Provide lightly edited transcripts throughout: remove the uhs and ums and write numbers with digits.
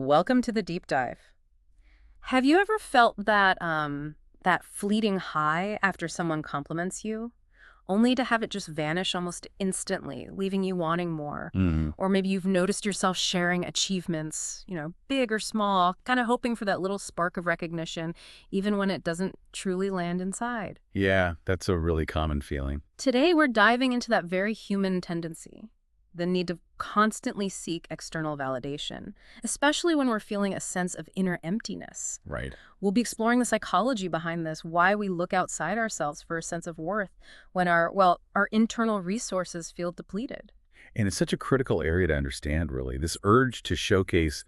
Welcome to the deep dive. Have you ever felt that fleeting high after someone compliments you, only to have it just vanish almost instantly, leaving you wanting more? Mhm. Or maybe you've noticed yourself sharing achievements, big or small, kind of hoping for that little spark of recognition, even when it doesn't truly land inside. Yeah, that's a really common feeling. Today, we're diving into that very human tendency, the need to constantly seek external validation, especially when we're feeling a sense of inner emptiness. Right. We'll be exploring the psychology behind this, why we look outside ourselves for a sense of worth when our internal resources feel depleted. And it's such a critical area to understand, really. This urge to showcase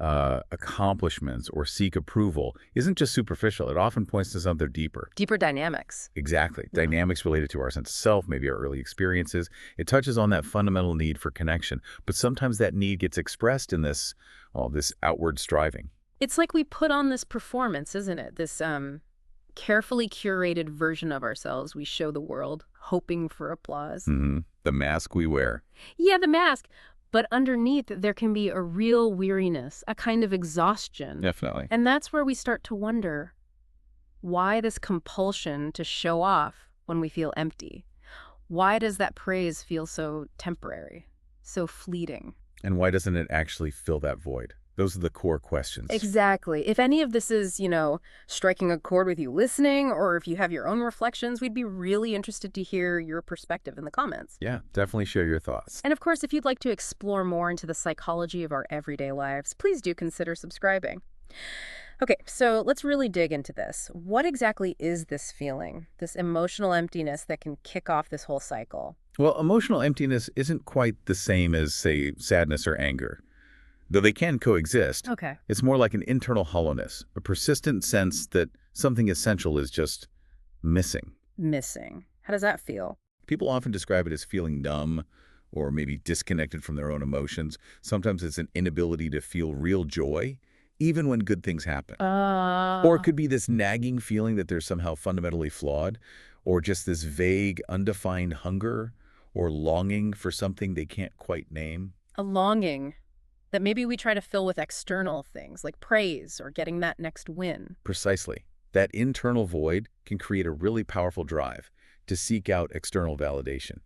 accomplishments or seek approval isn't just superficial. It often points to something deeper. Deeper dynamics. Exactly. Yeah. Dynamics related to our sense of self, maybe our early experiences. It touches on that fundamental need for connection. But sometimes that need gets expressed in this outward striving. It's like we put on this performance, isn't it? This carefully curated version of ourselves we show the world, hoping for applause. The mask we wear. Yeah, the mask. But underneath, there can be a real weariness, a kind of exhaustion. Definitely. And that's where we start to wonder, why this compulsion to show off when we feel empty? Why does that praise feel so temporary, so fleeting? And why doesn't it actually fill that void? Those are the core questions. Exactly. If any of this is, striking a chord with you listening, or if you have your own reflections, we'd be really interested to hear your perspective in the comments. Yeah, definitely share your thoughts. And of course, if you'd like to explore more into the psychology of our everyday lives, please do consider subscribing. Okay, so let's really dig into this. What exactly is this feeling, this emotional emptiness that can kick off this whole cycle? Well, emotional emptiness isn't quite the same as, say, sadness or anger. Though they can coexist, Okay. it's more like an internal hollowness, a persistent sense that something essential is just missing. Missing. How does that feel? People often describe it as feeling numb or maybe disconnected from their own emotions. Sometimes it's an inability to feel real joy, even when good things happen. Or it could be this nagging feeling that they're somehow fundamentally flawed, or just this vague, undefined hunger or longing for something they can't quite name. A longing that maybe we try to fill with external things like praise or getting that next win. Precisely. That internal void can create a really powerful drive to seek out external validation.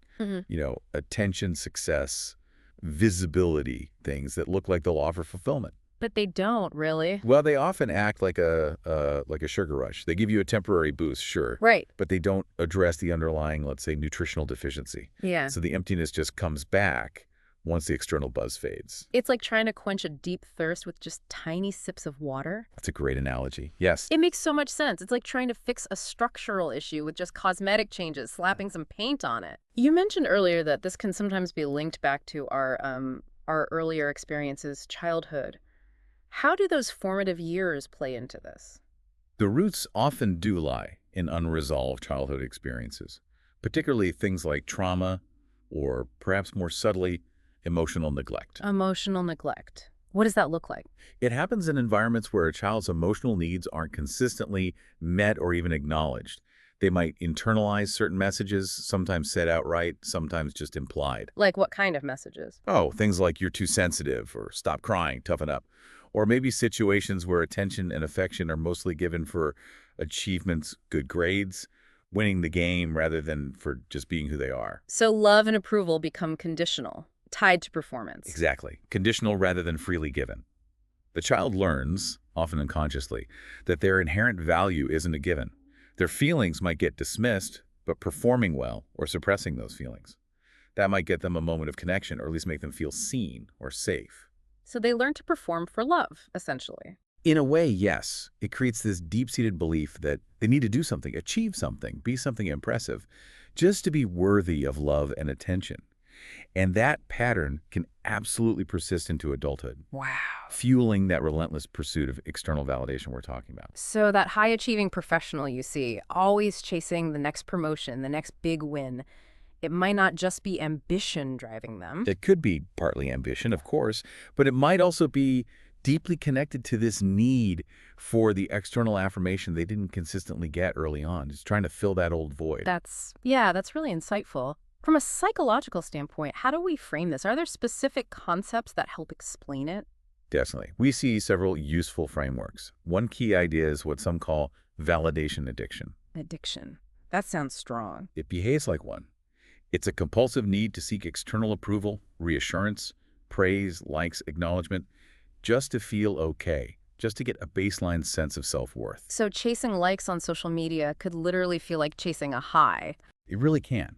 Attention, success, visibility, things that look like they'll offer fulfillment. But they don't really. Well, they often act like a sugar rush. They give you a temporary boost, sure. Right. But they don't address the underlying, let's say, nutritional deficiency. Yeah. So the emptiness just comes back once the external buzz fades. It's like trying to quench a deep thirst with just tiny sips of water. That's a great analogy. Yes. It makes so much sense. It's like trying to fix a structural issue with just cosmetic changes, slapping some paint on it. You mentioned earlier that this can sometimes be linked back to our earlier experiences, childhood. How do those formative years play into this? The roots often do lie in unresolved childhood experiences, particularly things like trauma or perhaps more subtly, emotional neglect. Emotional neglect. What does that look like? It happens in environments where a child's emotional needs aren't consistently met or even acknowledged. They might internalize certain messages, sometimes said outright, sometimes just implied. Like what kind of messages? Oh, things like you're too sensitive or stop crying, toughen up. Or maybe situations where attention and affection are mostly given for achievements, good grades, winning the game rather than for just being who they are. So love and approval become conditional, tied to performance. Exactly. Conditional rather than freely given. The child learns, often unconsciously, that their inherent value isn't a given. Their feelings might get dismissed, but performing well or suppressing those feelings. That might get them a moment of connection or at least make them feel seen or safe. So they learn to perform for love, essentially. In a way, yes. It creates this deep-seated belief that they need to do something, achieve something, be something impressive, just to be worthy of love and attention. And that pattern can absolutely persist into adulthood. Wow. Fueling that relentless pursuit of external validation we're talking about. So that high-achieving professional you see, always chasing the next promotion, the next big win, it might not just be ambition driving them. It could be partly ambition, of course, but it might also be deeply connected to this need for the external affirmation they didn't consistently get early on. It's trying to fill that old void. That's really insightful. From a psychological standpoint, how do we frame this? Are there specific concepts that help explain it? Definitely. We see several useful frameworks. One key idea is what some call validation addiction. Addiction. That sounds strong. It behaves like one. It's a compulsive need to seek external approval, reassurance, praise, likes, acknowledgement, just to feel okay, just to get a baseline sense of self-worth. So chasing likes on social media could literally feel like chasing a high. It really can.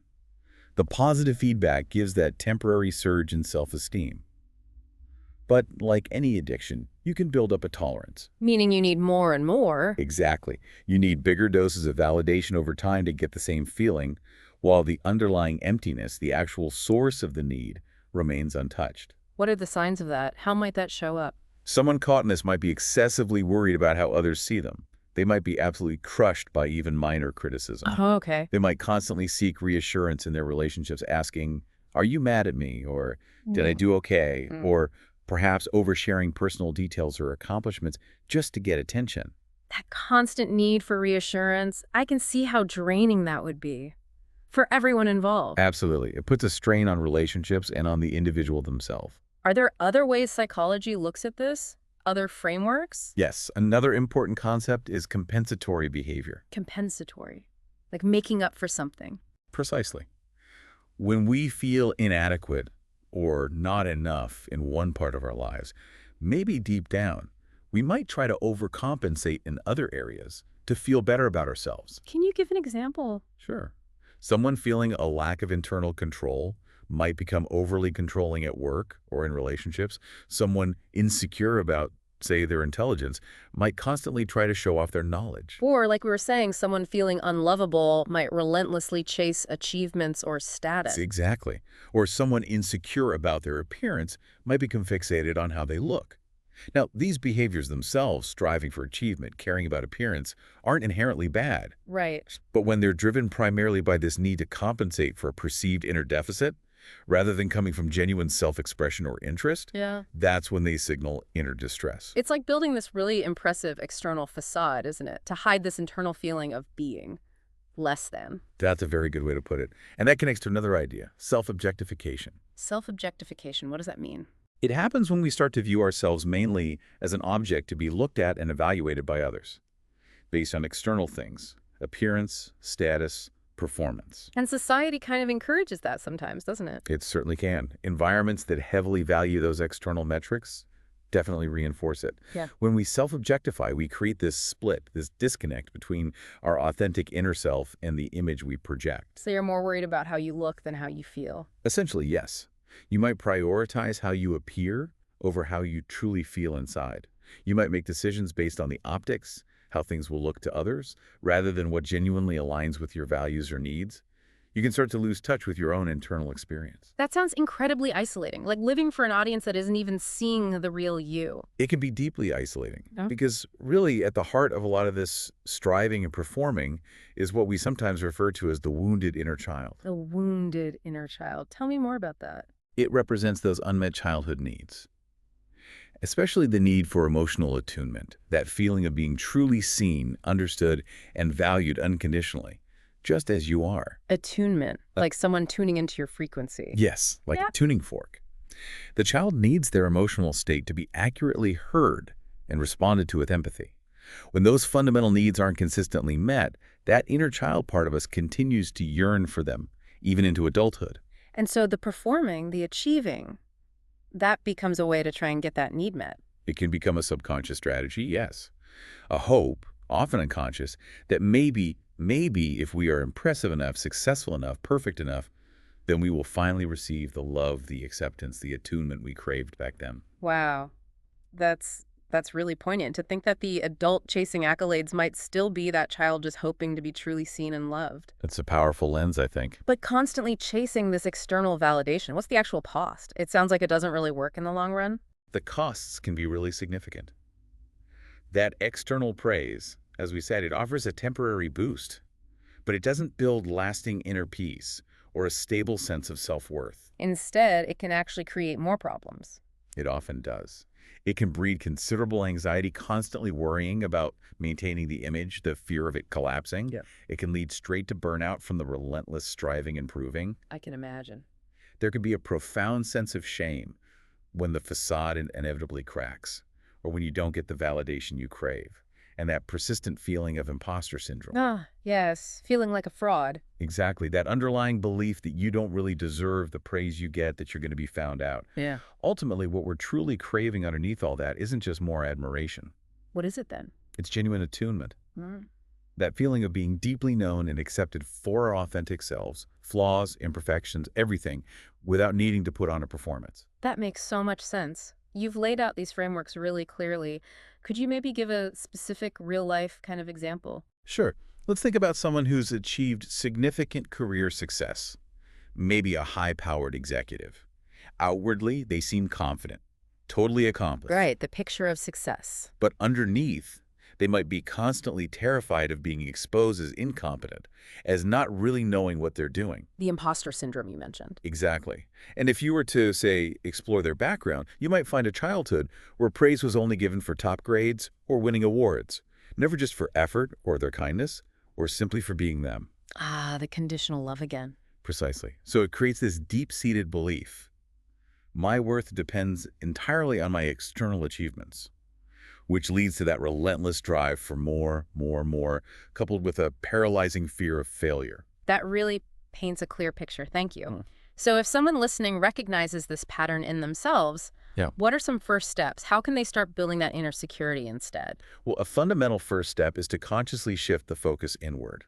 The positive feedback gives that temporary surge in self-esteem. But like any addiction, you can build up a tolerance. Meaning you need more and more. Exactly. You need bigger doses of validation over time to get the same feeling, while the underlying emptiness, the actual source of the need, remains untouched. What are the signs of that? How might that show up? Someone caught in this might be excessively worried about how others see them. They might be absolutely crushed by even minor criticism. Oh, okay. They might constantly seek reassurance in their relationships, asking, "Are you mad at me?" or "Did I do okay?" or perhaps oversharing personal details or accomplishments just to get attention. That constant need for reassurance, I can see how draining that would be for everyone involved. Absolutely. It puts a strain on relationships and on the individual themselves. Are there other ways psychology looks at this? Other frameworks? Yes, another important concept is compensatory behavior. Compensatory. Like making up for something. Precisely. When we feel inadequate or not enough in one part of our lives, maybe deep down, we might try to overcompensate in other areas to feel better about ourselves. Can you give an example? Sure. Someone feeling a lack of internal control might become overly controlling at work or in relationships. Someone insecure about, say, their intelligence might constantly try to show off their knowledge. Or, like we were saying, someone feeling unlovable might relentlessly chase achievements or status. Exactly. Or someone insecure about their appearance might become fixated on how they look. Now, these behaviors themselves, striving for achievement, caring about appearance, aren't inherently bad. Right. But when they're driven primarily by this need to compensate for a perceived inner deficit, rather than coming from genuine self-expression or interest, Yeah. that's when they signal inner distress. It's like building this really impressive external facade, isn't it? To hide this internal feeling of being less than. That's a very good way to put it. And that connects to another idea, self-objectification. Self-objectification, what does that mean? It happens when we start to view ourselves mainly as an object to be looked at and evaluated by others, based on external things, appearance, status, performance. And society kind of encourages that sometimes, doesn't it? It certainly can. Environments that heavily value those external metrics definitely reinforce it. Yeah. When we self-objectify, we create this split, this disconnect between our authentic inner self and the image we project. So you're more worried about how you look than how you feel. Essentially, yes. You might prioritize how you appear over how you truly feel inside. You might make decisions based on the optics, how things will look to others, rather than what genuinely aligns with your values or needs. You can start to lose touch with your own internal experience. That sounds incredibly isolating, like living for an audience that isn't even seeing the real you. It can be deeply isolating Oh. because really at the heart of a lot of this striving and performing is what we sometimes refer to as the wounded inner child. The wounded inner child. Tell me more about that. It represents those unmet childhood needs, especially the need for emotional attunement, that feeling of being truly seen, understood, and valued unconditionally, just as you are. Attunement, like someone tuning into your frequency. Yes, like Yeah. a tuning fork. The child needs their emotional state to be accurately heard and responded to with empathy. When those fundamental needs aren't consistently met, that inner child part of us continues to yearn for them, even into adulthood. And so the performing, the achieving, that becomes a way to try and get that need met. It can become a subconscious strategy, yes. A hope, often unconscious, that maybe if we are impressive enough, successful enough, perfect enough, then we will finally receive the love, the acceptance, the attunement we craved back then. Wow. That's really poignant to think that the adult chasing accolades might still be that child just hoping to be truly seen and loved. That's a powerful lens, I think. But constantly chasing this external validation, what's the actual cost? It sounds like it doesn't really work in the long run. The costs can be really significant. That external praise, as we said, it offers a temporary boost, but it doesn't build lasting inner peace or a stable sense of self-worth. Instead, it can actually create more problems. It often does. It can breed considerable anxiety, constantly worrying about maintaining the image, the fear of it collapsing. Yeah. It can lead straight to burnout from the relentless striving and proving. I can imagine. There can be a profound sense of shame when the facade inevitably cracks, or when you don't get the validation you crave, and that persistent feeling of imposter syndrome. Ah, yes, feeling like a fraud. Exactly, that underlying belief that you don't really deserve the praise you get, that you're going to be found out. Yeah. Ultimately, what we're truly craving underneath all that isn't just more admiration. What is it then? It's genuine attunement. Mm. That feeling of being deeply known and accepted for our authentic selves, flaws, imperfections, everything, without needing to put on a performance. That makes so much sense. You've laid out these frameworks really clearly. Could you maybe give a specific real-life kind of example? Sure. Let's think about someone who's achieved significant career success, maybe a high-powered executive. Outwardly, they seem confident, totally accomplished. Right, the picture of success. But underneath, they might be constantly terrified of being exposed as incompetent, as not really knowing what they're doing. The imposter syndrome you mentioned. Exactly. And if you were to, say, explore their background, you might find a childhood where praise was only given for top grades or winning awards, never just for effort or their kindness, or simply for being them. Ah, the conditional love again. Precisely. So it creates this deep-seated belief. My worth depends entirely on my external achievements, which leads to that relentless drive for more, coupled with a paralyzing fear of failure. That really paints a clear picture. Thank you. Hmm. So if someone listening recognizes this pattern in themselves, Yeah. what are some first steps? How can they start building that inner security instead? Well, a fundamental first step is to consciously shift the focus inward,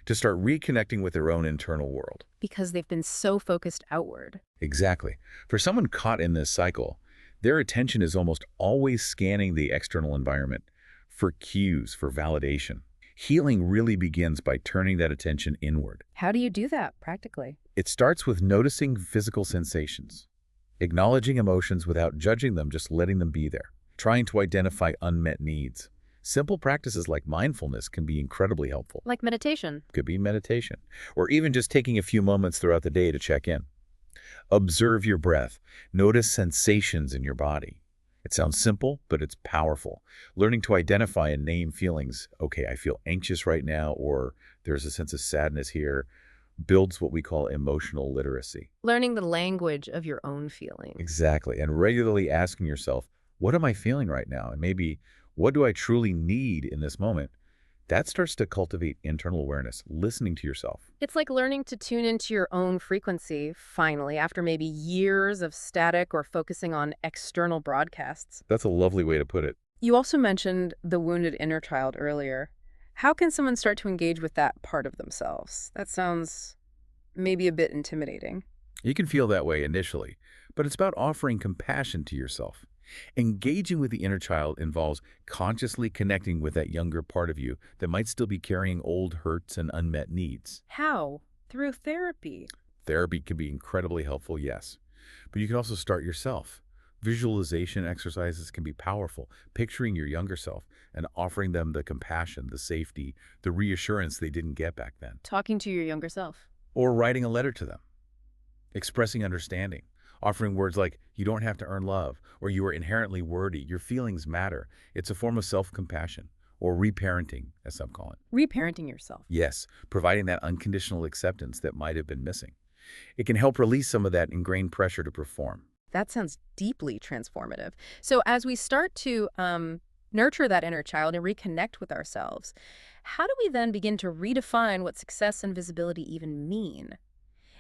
to start reconnecting with their own internal world. Because they've been so focused outward. Exactly. For someone caught in this cycle, their attention is almost always scanning the external environment for cues, for validation. Healing really begins by turning that attention inward. How do you do that practically? It starts with noticing physical sensations, acknowledging emotions without judging them, just letting them be there, trying to identify unmet needs. Simple practices like mindfulness can be incredibly helpful. Like meditation. Could be meditation, or even just taking a few moments throughout the day to check in. Observe your breath. Notice sensations in your body. It sounds simple, but it's powerful. Learning to identify and name feelings, okay, I feel anxious right now, or there's a sense of sadness here, builds what we call emotional literacy. Learning the language of your own feelings. Exactly. And regularly asking yourself, what am I feeling right now? And maybe, what do I truly need in this moment? That starts to cultivate internal awareness, listening to yourself. It's like learning to tune into your own frequency, finally, after maybe years of static or focusing on external broadcasts. That's a lovely way to put it. You also mentioned the wounded inner child earlier. How can someone start to engage with that part of themselves? That sounds maybe a bit intimidating. You can feel that way initially, but it's about offering compassion to yourself. Engaging with the inner child involves consciously connecting with that younger part of you that might still be carrying old hurts and unmet needs. How? Through therapy. Therapy can be incredibly helpful, yes, but you can also start yourself. Visualization exercises can be powerful, picturing your younger self and offering them the compassion, the safety, the reassurance they didn't get back then. Talking to your younger self. Or writing a letter to them, expressing understanding, offering words like, you don't have to earn love, or you are inherently worthy, your feelings matter. It's a form of self-compassion, or reparenting, as some call it. Reparenting yourself. Yes, providing that unconditional acceptance that might have been missing. It can help release some of that ingrained pressure to perform. That sounds deeply transformative. So as we start to nurture that inner child and reconnect with ourselves, how do we then begin to redefine what success and visibility even mean,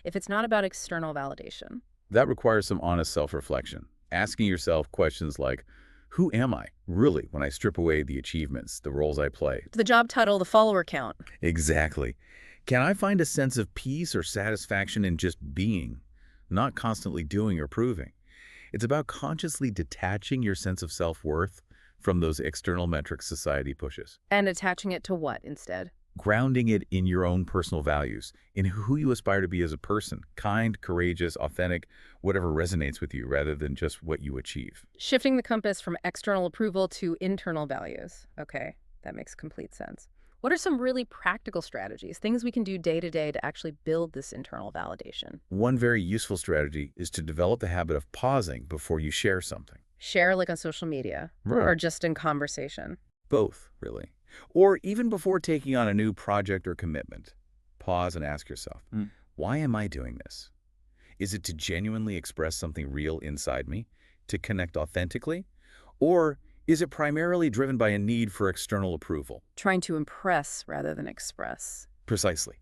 if it's not about external validation? That requires some honest self-reflection, asking yourself questions like, who am I, really, when I strip away the achievements, the roles I play? The job title, the follower count. Exactly. Can I find a sense of peace or satisfaction in just being, not constantly doing or proving? It's about consciously detaching your sense of self-worth from those external metrics society pushes. And attaching it to what instead? Grounding it in your own personal values, in who you aspire to be as a person, kind, courageous, authentic, whatever resonates with you rather than just what you achieve. Shifting the compass from external approval to internal values. Okay, that makes complete sense. What are some really practical strategies, things we can do day to day to actually build this internal validation? One very useful strategy is to develop the habit of pausing before you share something. Share like on social media or just in conversation. Both, really. Or even before taking on a new project or commitment. Pause and ask yourself, why am I doing this? Is it to genuinely express something real inside me? to connect authentically? Or is it primarily driven by a need for external approval? Trying to impress rather than express. Precisely.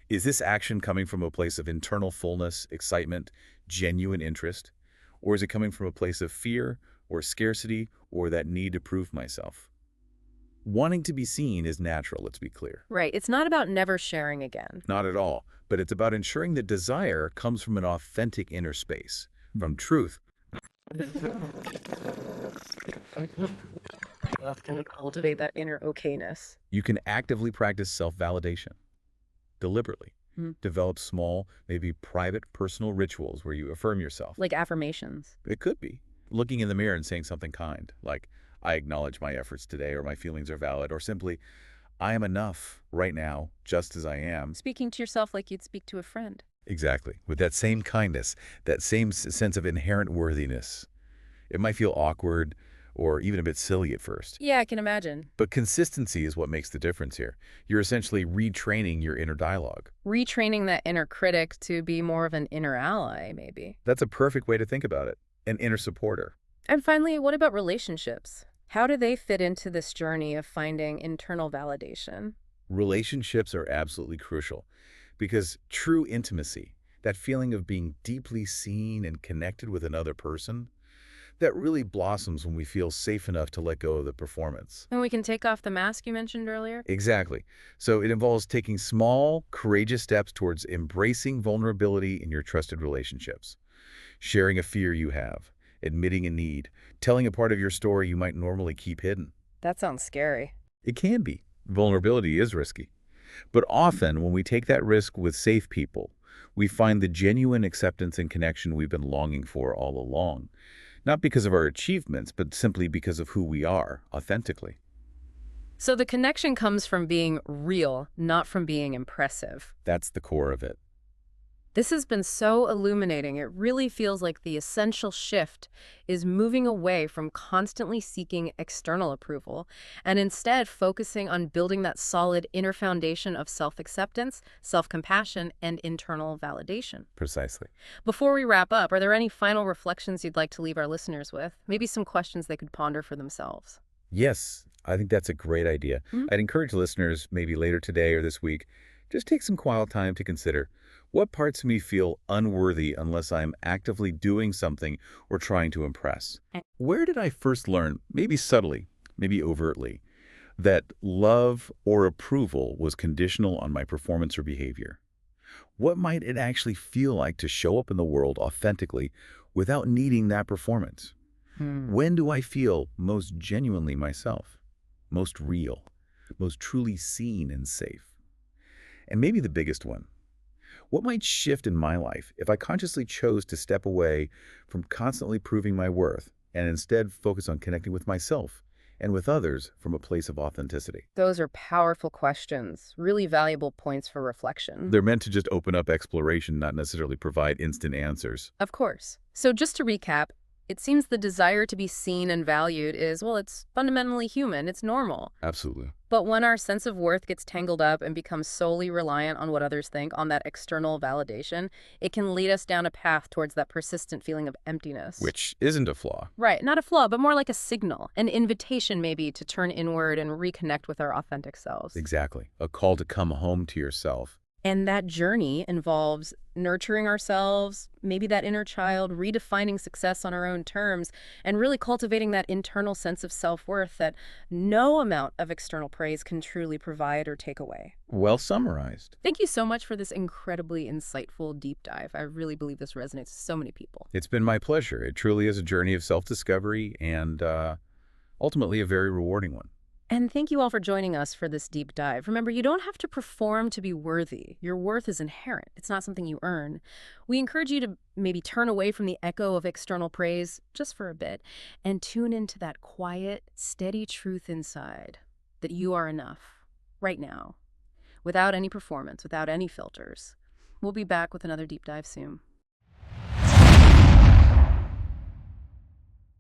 Is this action coming from a place of internal fullness, excitement, genuine interest? Or is it coming from a place of fear or scarcity or that need to prove myself? Wanting to be seen is natural, let's be clear. Right. It's not about never sharing again. Not at all, but it's about ensuring that desire comes from an authentic inner space, from truth. And cultivate that inner okayness. You can actively practice self-validation, deliberately. Develop small, maybe private, personal rituals where you affirm yourself. Like affirmations. It could be looking in the mirror and saying something kind, like, I acknowledge my efforts today, or my feelings are valid, or simply, I am enough right now, just as I am. Speaking to yourself like you'd speak to a friend. Exactly. With that same kindness, that same sense of inherent worthiness. It might feel awkward or even a bit silly at first. Yeah, I can imagine. But consistency is what makes the difference here. You're essentially retraining your inner dialogue. Retraining that inner critic to be more of an inner ally, maybe. That's a perfect way to think about it. An inner supporter. And finally, what about relationships? How do they fit into this journey of finding internal validation? Relationships are absolutely crucial because true intimacy, that feeling of being deeply seen and connected with another person, that really blossoms when we feel safe enough to let go of the performance. And we can take off the mask you mentioned earlier? Exactly. So it involves taking small, courageous steps towards embracing vulnerability in your trusted relationships. Sharing a fear you have, admitting a need, telling a part of your story you might normally keep hidden. That sounds scary. It can be. Vulnerability is risky. But often, when we take that risk with safe people, we find the genuine acceptance and connection we've been longing for all along. Not because of our achievements, but simply because of who we are, authentically. So the connection comes from being real, not from being impressive. That's the core of it. This has been so illuminating. It really feels like the essential shift is moving away from constantly seeking external approval and instead focusing on building that solid inner foundation of self-acceptance, self-compassion, and internal validation. Precisely. Before we wrap up, are there any final reflections you'd like to leave our listeners with? Maybe some questions they could ponder for themselves. Yes, I think that's a great idea. I'd encourage listeners, maybe later today or this week, just take some quiet time to consider what parts of me feel unworthy unless I'm actively doing something or trying to impress. Where did I first learn, maybe subtly, maybe overtly, that love or approval was conditional on my performance or behavior? What might it actually feel like to show up in the world authentically without needing that performance? When do I feel most genuinely myself, most real, most truly seen and safe? And maybe the biggest one, what might shift in my life if I consciously chose to step away from constantly proving my worth and instead focus on connecting with myself and with others from a place of authenticity? Those are powerful questions, really valuable points for reflection. They're meant to just open up exploration, not necessarily provide instant answers. Of course. So just to recap, it seems the desire to be seen and valued is, well, it's fundamentally human. It's normal. Absolutely. But when our sense of worth gets tangled up and becomes solely reliant on what others think, on that external validation, it can lead us down a path towards that persistent feeling of emptiness. Which isn't a flaw. Right, not a flaw, but more like a signal, an invitation maybe to turn inward and reconnect with our authentic selves. Exactly. A call to come home to yourself. And that journey involves nurturing ourselves, maybe that inner child, redefining success on our own terms, and really cultivating that internal sense of self-worth that no amount of external praise can truly provide or take away. Well summarized. Thank you so much for this incredibly insightful deep dive. I really believe this resonates with so many people. It's been my pleasure. It truly is a journey of self-discovery and ultimately a very rewarding one. And thank you all for joining us for this deep dive. Remember, you don't have to perform to be worthy. Your worth is inherent. It's not something you earn. We encourage you to maybe turn away from the echo of external praise just for a bit and tune into that quiet, steady truth inside that you are enough right now, without any performance, without any filters. We'll be back with another deep dive soon.